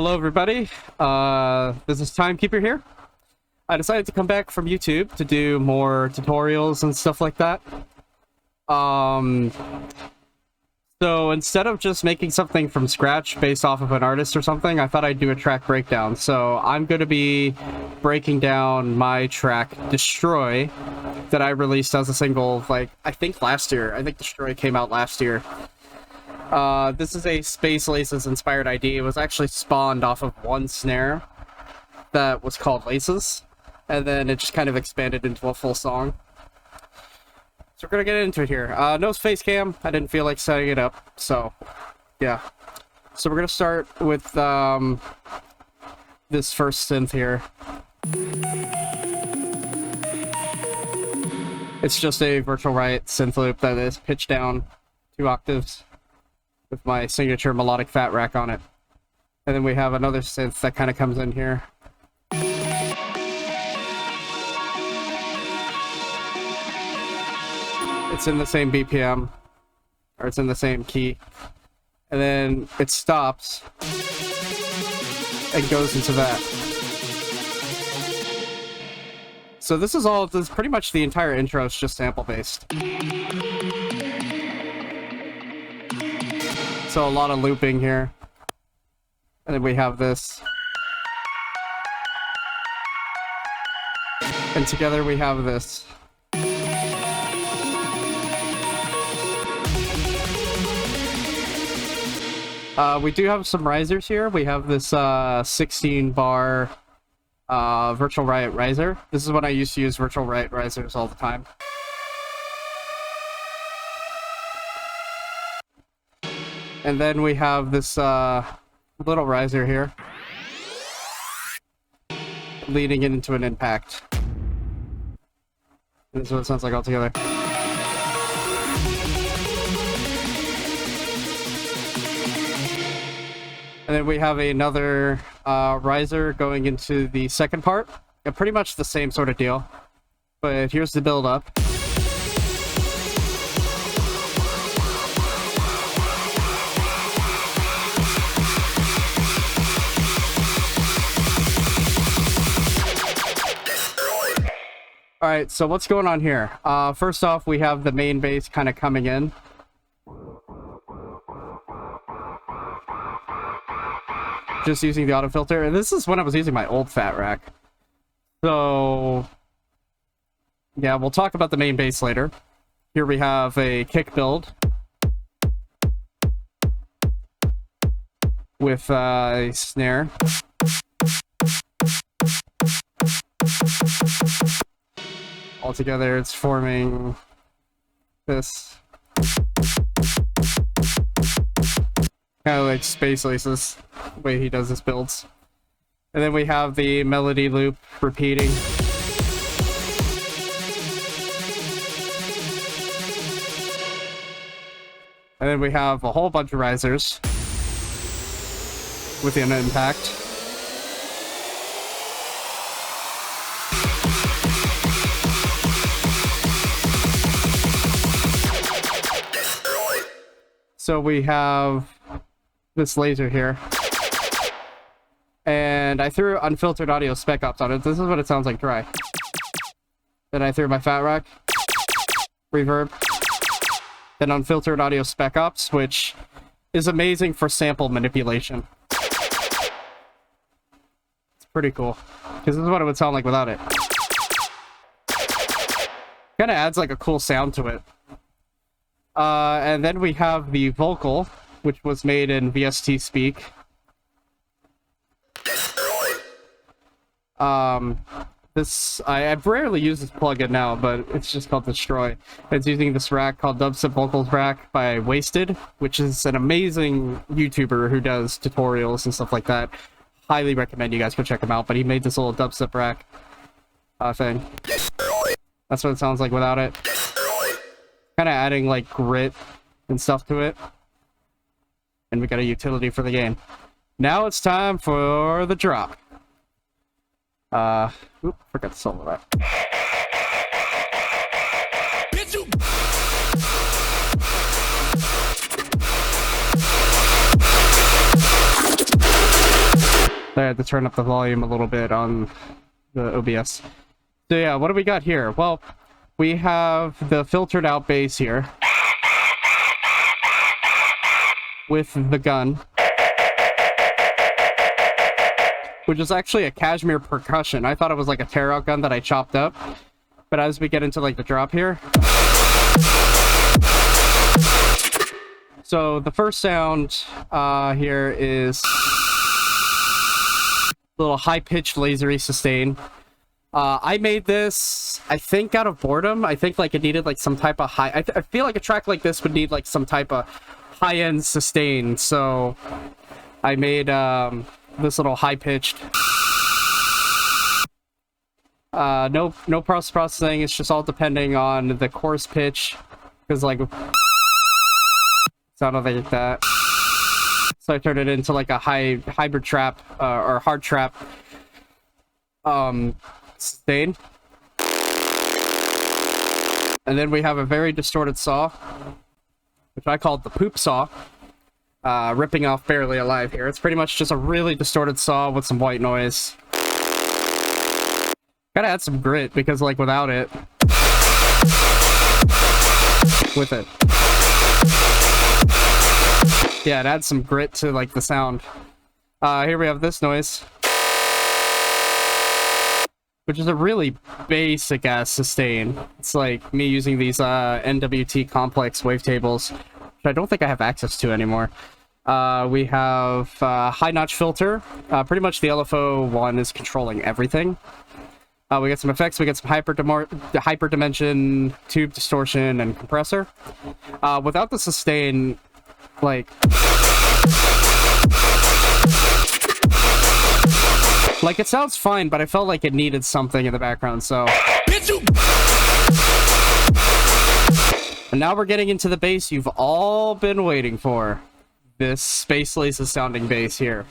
Hello everybody, this is Timekeeper here. I decided to come back from YouTube to do more tutorials and stuff like that. So instead of just making something from scratch based off of an artist or something, I thought I'd do a track breakdown. So I'm going to be breaking down my track Destroy that I released as a single, like, I think last year. I think Destroy came out last year. This is a Space Laces inspired ID. It was actually spawned off of one snare that was called Laces, and then it just kind of expanded into a full song. So we're gonna get into it here. No face cam. I didn't feel like setting it up, so yeah. So we're gonna start with this first synth here. It's just a virtual right synth loop that is pitched down 2 octaves. With my signature melodic fat rack on it. And then we have another synth that kind of comes in here. It's in the same BPM, or it's in the same key. And then it stops and goes into that. So this is pretty much the entire intro is just sample based. So a lot of looping here. And then we have this. And together we have this. We do have some risers here. We have this 16 bar Virtual Riot riser. This is when I used to use Virtual Riot risers all the time. And then we have this little riser here, leading it into an impact. This is what it sounds like all together. And then we have another riser going into the second part. Yeah, pretty much the same sort of deal. But here's the build up. Alright, so what's going on here? First off, we have the main bass kind of coming in. Just using the auto filter. And this is when I was using my old fat rack. So, yeah, we'll talk about the main bass later. Here we have a kick build. With a snare. Altogether, it's forming this kind of like Space Laces, the way he does his builds. And then we have the melody loop repeating. And then we have a whole bunch of risers with an impact. So we have this laser here. And I threw unfiltered audio spec ops on it. This is what it sounds like dry. Then I threw my fat rack, reverb, then unfiltered audio spec ops, which is amazing for sample manipulation. It's pretty cool. Because this is what it would sound like without it. Kind of adds like a cool sound to it. And then we have the vocal, which was made in VST Speak. I rarely use this plugin now, but it's just called Destroy. It's using this rack called Dubstep Vocals Rack by Wasted, which is an amazing YouTuber who does tutorials and stuff like that. Highly recommend you guys go check him out, but he made this little dubstep rack thing. That's what it sounds like without it. Kind of adding like grit and stuff to it. And we got a utility for the game. Now it's time for the drop. Oop, forgot to solo that. I had to turn up the volume a little bit on the OBS. So yeah, what do we got here? Well, we have the filtered out bass here with the gun, which is actually a cashmere percussion. I thought it was like a tear out gun that I chopped up, but as we get into like the drop here, so the first sound here is a little high-pitched lasery sustain. I made this, I think, out of boredom. I think like it needed like some type of high... I feel like a track like this would need like some type of high-end sustain, so I made this little high-pitched. No processing. It's just all depending on the chorus pitch, because like sounded like that. So I turned it into like a hybrid trap or hard trap sustain. And then we have a very distorted saw, which I called the poop saw. Ripping off Barely Alive here. It's pretty much just a really distorted saw with some white noise. Gotta add some grit, because like without it, with it, yeah, it adds some grit to like the sound. Here we have this noise, which is a really basic ass sustain. It's like me using these NWT complex wavetables, which I don't think I have access to anymore. We have high notch filter. Pretty much the LFO one is controlling everything. We get some effects. We get some hyper dimension, tube distortion, and compressor. Without the sustain, like it sounds fine, but I felt like it needed something in the background, so. And now we're getting into the bass you've all been waiting for. This Space Laces sounding bass here.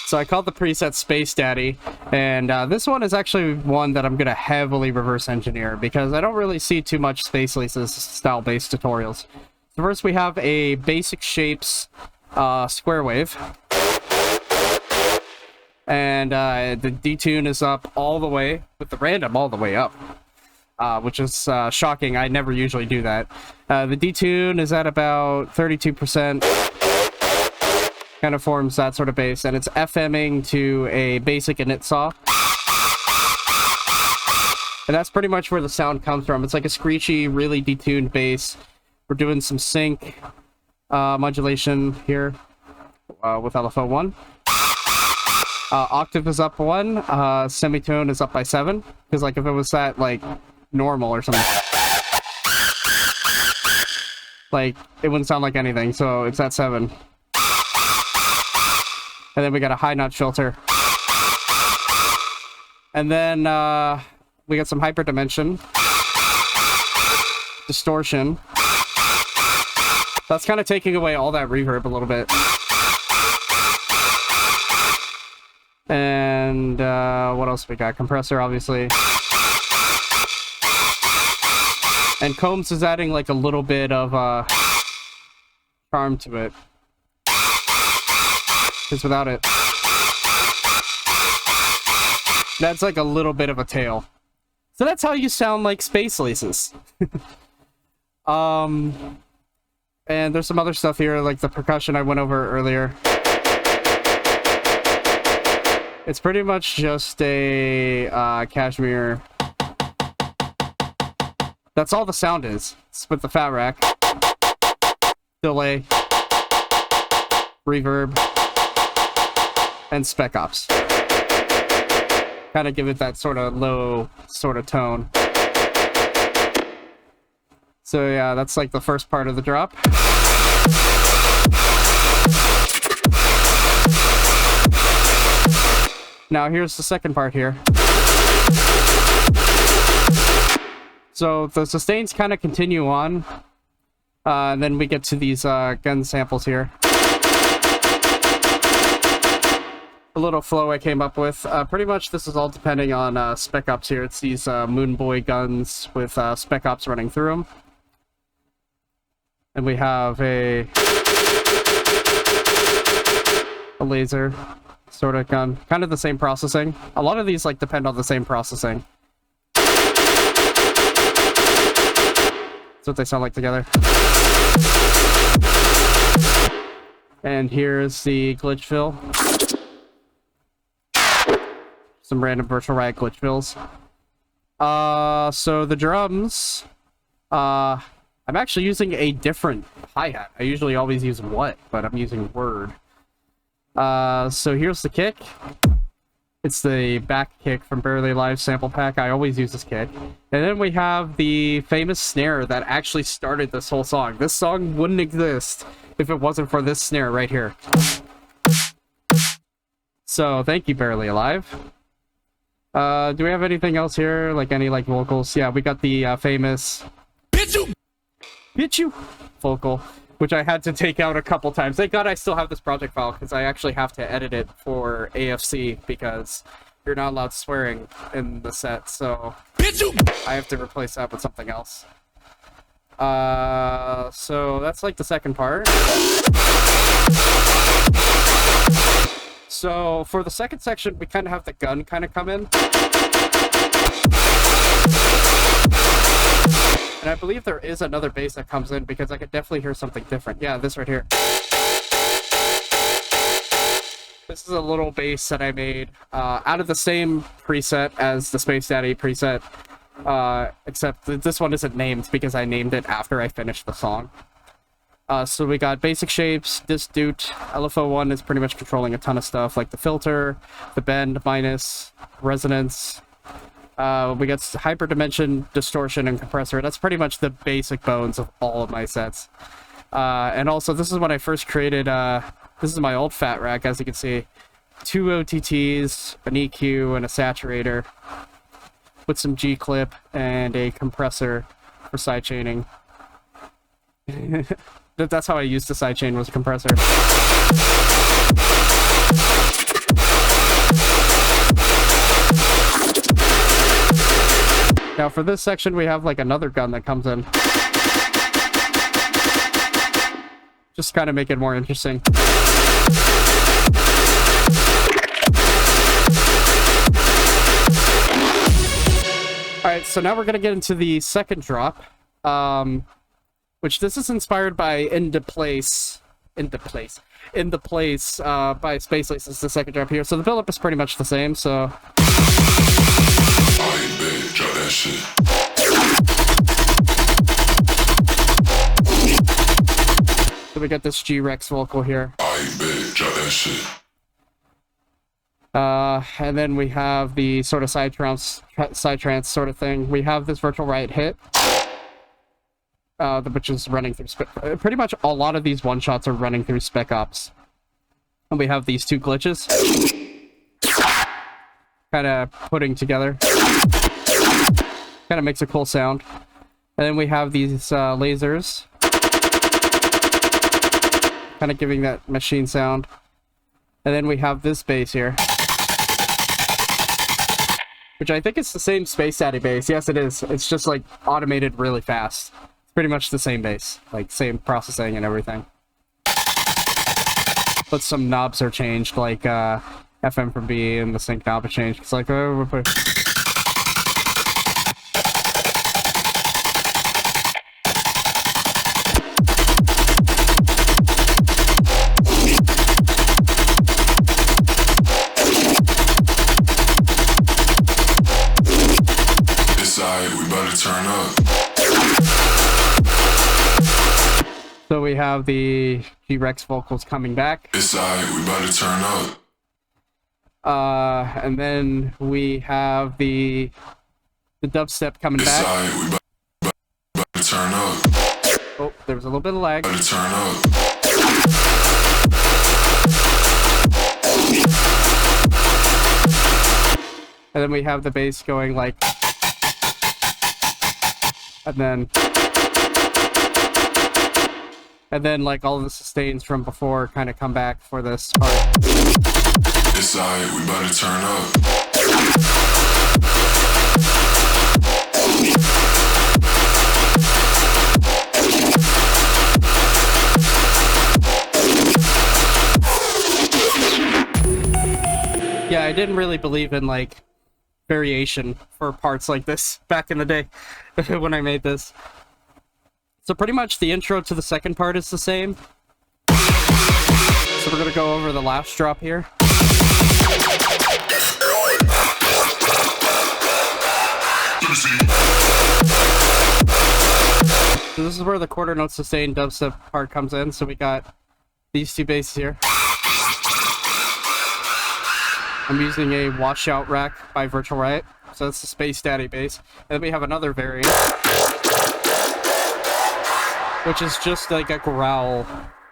So I called the preset Space Daddy, and this one is actually one that I'm going to heavily reverse engineer, because I don't really see too much Space Laces style bass tutorials. So first we have a Basic Shapes square wave, and the detune is up all the way, with the random all the way up, which is shocking. I never usually do that. The detune is at about 32%. Kind of forms that sort of bass, and it's FMing to a basic init saw. And that's pretty much where the sound comes from. It's like a screechy, really detuned bass. We're doing some sync modulation here with LFO 1. Octave is up 1, semitone is up by 7, because like if it was that like normal or something, like it wouldn't sound like anything, so it's at 7. And then we got a high notch filter. And then we got some hyperdimension. Distortion. That's kind of taking away all that reverb a little bit. And what else we got? Compressor, obviously. And Combs is adding like a little bit of charm to it. Because without it, that's like a little bit of a tail. So that's how you sound like Space Laces. And there's some other stuff here, like the percussion I went over earlier. It's pretty much just a cashmere. That's all the sound is. It's with the fat rack, delay, reverb, and spec ops. Kind of give it that sort of low sort of tone. So yeah, that's like the first part of the drop. Now here's the second part here. So the sustains kind of continue on, and then we get to these gun samples here. A little flow I came up with. Pretty much this is all depending on spec ops here. It's these Moon Boy guns with spec ops running through them. And we have a a laser sort of gun. Kind of the same processing. A lot of these like depend on the same processing. That's what they sound like together. And here's the glitch fill. Some random virtual riot glitch fills. So the drums, I'm actually using a different hi-hat. I usually always use what, but I'm using word. So here's the kick. It's the back kick from Barely Alive sample pack. I always use this kick. And then we have the famous snare that actually started this whole song. This song wouldn't exist if it wasn't for this snare right here. So thank you, Barely Alive. Do we have anything else here? Like any like vocals? Yeah, we got the famous Bitch you vocal, which I had to take out a couple times. Thank God I still have this project file, because I actually have to edit it for AFC, because you're not allowed swearing in the set, so I have to replace that with something else. So that's like the second part. So for the second section, we kind of have the gun kind of come in. And I believe there is another bass that comes in, because I could definitely hear something different. Yeah, this right here. This is a little bass that I made out of the same preset as the Space Daddy preset, except that this one isn't named because I named it after I finished the song. So we got basic shapes, this doot, LFO1 is pretty much controlling a ton of stuff, like the filter, the bend, minus, resonance. We got hyperdimension, distortion, and compressor. That's pretty much the basic bones of all of my sets. And also, this is when I first created, this is my old Fat Rack, as you can see. 2 OTTs, an EQ, and a saturator, with some G-clip and a compressor for sidechaining. That's how I used the sidechain, was a compressor. Now for this section, we have like another gun that comes in. Just kind of make it more interesting. Alright, so now we're going to get into the second drop. Which this is inspired by In the Place by Space Lace is the second drop here. So the build-up is pretty much the same, so... Drop that shit. So we got this G-Rex vocal here. Drop that shit. And then we have the sort of side trance sort of thing. We have this virtual riot hit, which is running through pretty much a lot of these one-shots are running through Spec Ops. And we have these two glitches kind of putting together. Kind of makes a cool sound. And then we have these lasers kind of giving that machine sound. And then we have this bass here, which I think is the same Space Daddy bass. Yes, it is. It's just like automated really fast. It's pretty much the same bass, like same processing and everything. But some knobs are changed, like FM from B and the sync knob is changed. It's like, oh, we'll put... We better turn up. So we have the G-Rex vocals coming back. It's alright, we better turn up. And then we have the dubstep coming back. It's alright, we better turn up. Oh, there was a little bit of lag. Better turn up. And then we have the bass going like... And then like all of the sustains from before kind of come back for this part. It's alright, we better turn up. I didn't really believe in, like, variation for parts like this back in the day when I made this. So pretty much the intro to the second part is the same. So we're gonna go over the last drop here. So this is where the quarter note sustain dubstep part comes in. So we got these two basses here. I'm using a washout rack by Virtual Riot. So that's the Space Daddy bass. And then we have another variant, which is just like a growl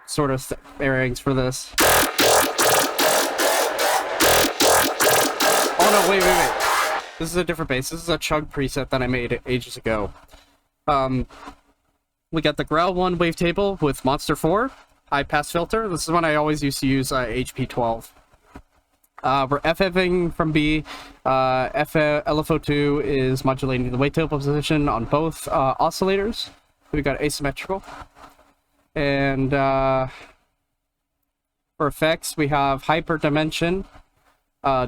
sort of bearings for this. Oh no, wait. This is a different bass. This is a chug preset that I made ages ago. We got the growl 1 wavetable with Monster 4 high pass filter. This is one I always used to use HP12. We're FFing from B. LFO2 is modulating the wavetable position on both oscillators. We got asymmetrical. And for effects, we have hyperdimension,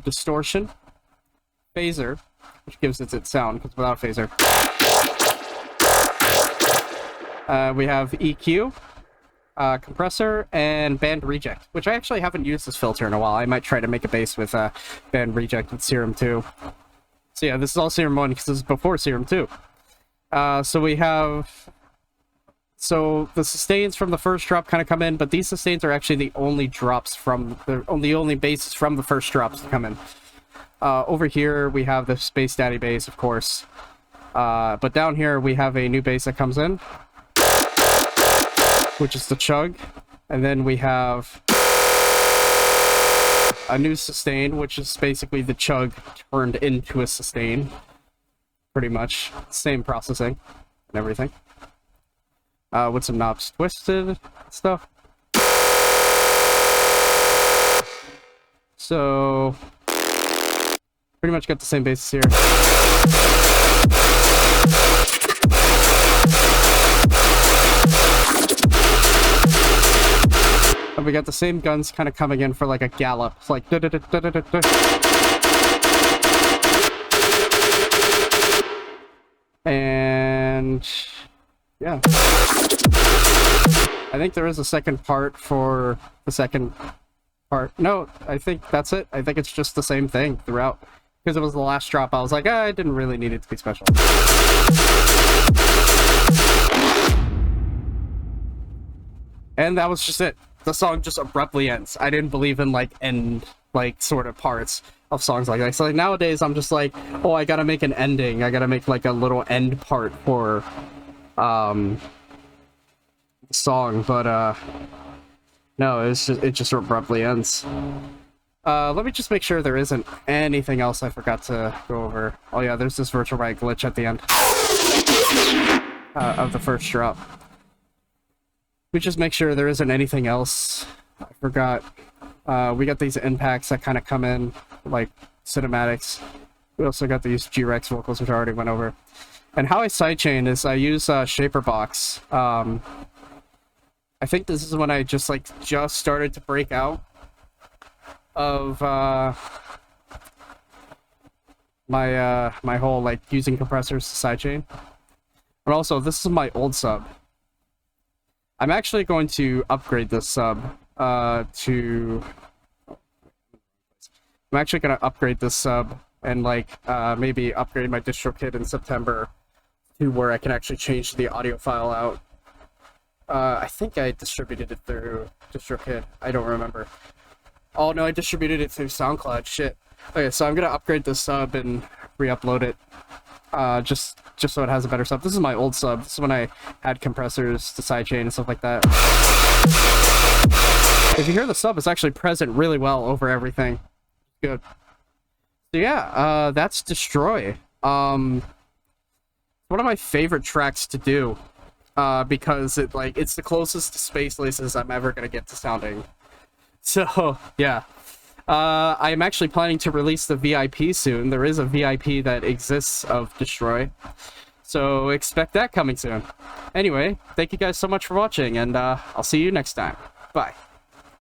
distortion, phaser, which gives it its sound, because without phaser. We have EQ, compressor, and band reject, which I actually haven't used this filter in a while. I might try to make a bass with band reject with Serum 2. So yeah, this is all Serum 1 because this is before Serum 2. So we have... So the sustains from the first drop kind of come in, but these sustains are actually the only drops from... the only basses from the first drops to come in. Over here, we have the Space Daddy bass, of course. But down here, we have a new bass that comes in, which is the chug. And then we have a new sustain, which is basically the chug turned into a sustain. Pretty much. Same processing and everything. With some knobs twisted stuff. So... pretty much got the same basis here. And we got the same guns kind of coming in for like a gallop. It's like and yeah. I think there is a second part for the second part. No, I think that's it. I think it's just the same thing throughout. Because it was the last drop, I was like, I didn't really need it to be special. And that was just it. The song just abruptly ends. I didn't believe in, like, end, like, sort of parts of songs like that. So, like, nowadays, I'm just like, oh, I gotta make an ending. I gotta make, like, a little end part for, the song. But, no, it just abruptly ends. Let me just make sure there isn't anything else I forgot to go over. Oh yeah, there's this Virtual Riot glitch at the end of the first drop. We just make sure there isn't anything else I forgot. We got these impacts that kind of come in, like cinematics. We also got these G-Rex vocals, which I already went over. And how I sidechain is I use Shaperbox. I think this is when I just started to break out of my whole like using compressors to sidechain. But also, this is my old sub. I'm actually going to upgrade this sub I'm actually going to upgrade this sub and like maybe upgrade my DistroKid in September to where I can actually change the audio file out. I think I distributed it through DistroKid. I don't remember. Oh no, I distributed it through SoundCloud. Shit. Okay, so I'm gonna upgrade this sub and re-upload it. Just so it has a better sub. This is my old sub. This is when I had compressors to sidechain and stuff like that. If you hear the sub, it's actually present really well over everything. Good. So yeah, that's Destroy. One of my favorite tracks to do. Because it's the closest to Space Laces I'm ever gonna get to sounding. So, yeah. I'm actually planning to release the VIP soon. There is a VIP that exists of Destroy. So, expect that coming soon. Anyway, thank you guys so much for watching, and I'll see you next time. Bye.